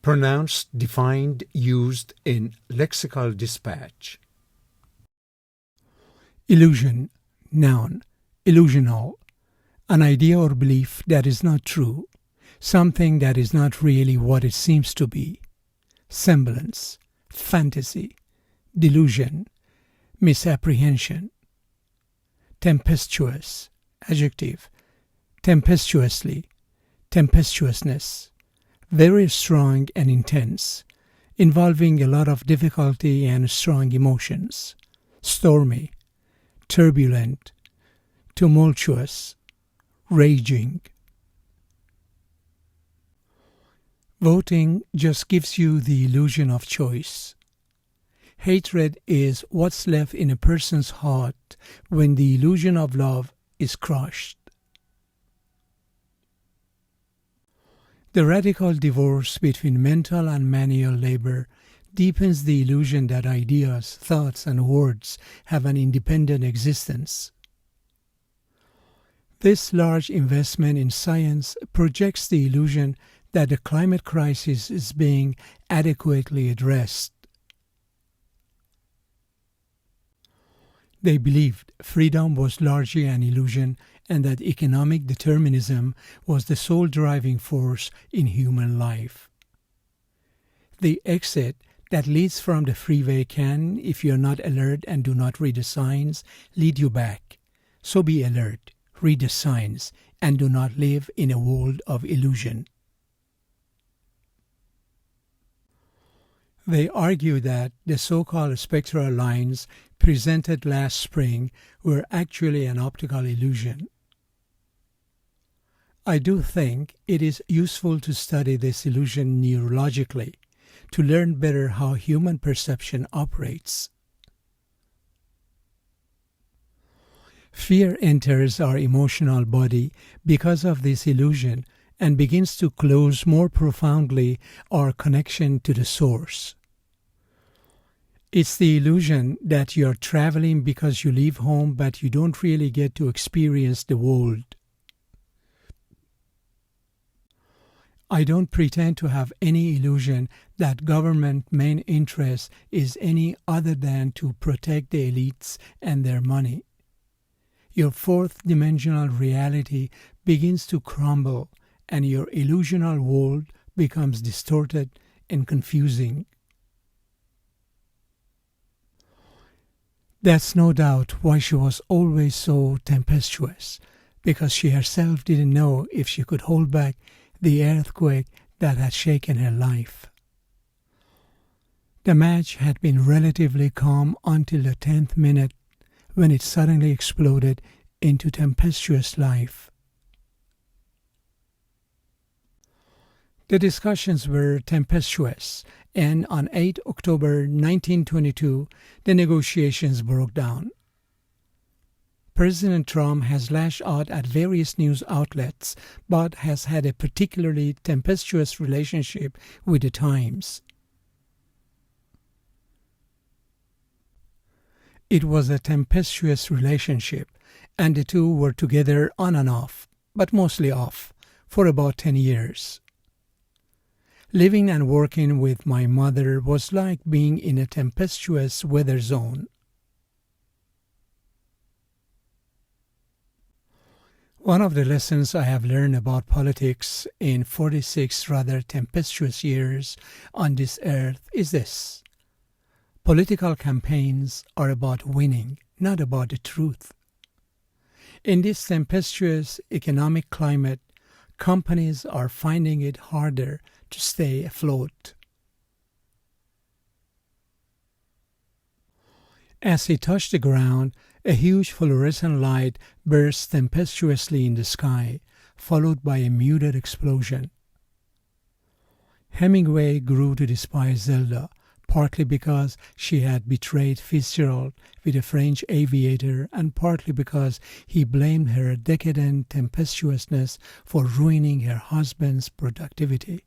Pronounced, defined, used in lexical dispatch. Illusion, noun, illusional, an idea or belief that is not true, something that is not really what it seems to be, semblance, fantasy, delusion, misapprehension. Tempestuous, adjective, tempestuously, tempestuousness, very strong and intense, involving a lot of difficulty and strong emotions, stormy, turbulent, tumultuous, raging. Voting just gives you the illusion of choice. Hatred is what's left in a person's heart when the illusion of love is crushed. The radical divorce between mental and manual labor deepens the illusion that ideas, thoughts, and words have an independent existence. This large investment in science projects the illusion that the climate crisis is being adequately addressed. They believed freedom was largely an illusion and that economic determinism was the sole driving force in human life. The exit that leads from the freeway can, if you're not alert and do not read the signs, lead you back. So be alert, read the signs, and do not live in a world of illusion. They argue that the so-called spectral lines presented last spring were actually an optical illusion. I do think it is useful to study this illusion neurologically, to learn better how human perception operates. Fear enters our emotional body because of this illusion and begins to close more profoundly our connection to the source. It's the illusion that you're traveling because you leave home but you don't really get to experience the world. I don't pretend to have any illusion that government main interest is any other than to protect the elites and their money. Your fourth dimensional reality begins to crumble and your illusional world becomes distorted and confusing. That's no doubt why she was always so tempestuous, because she herself didn't know if she could hold back the earthquake that had shaken her life. The match had been relatively calm until the 10th minute, when it suddenly exploded into tempestuous life. The discussions were tempestuous, and on 8 October 1922, the negotiations broke down. President Trump has lashed out at various news outlets, but has had a particularly tempestuous relationship with the Times. It was a tempestuous relationship, and the two were together on and off, but mostly off, for about 10 years. Living and working with my mother was like being in a tempestuous weather zone. One of the lessons I have learned about politics in 46 rather tempestuous years on this earth is this. Political campaigns are about winning, not about the truth. In this tempestuous economic climate, companies are finding it harder to stay afloat. As he touched the ground, a huge fluorescent light burst tempestuously in the sky, followed by a muted explosion. Hemingway grew to despise Zelda, partly because she had betrayed Fitzgerald with a French aviator, and partly because he blamed her decadent tempestuousness for ruining her husband's productivity.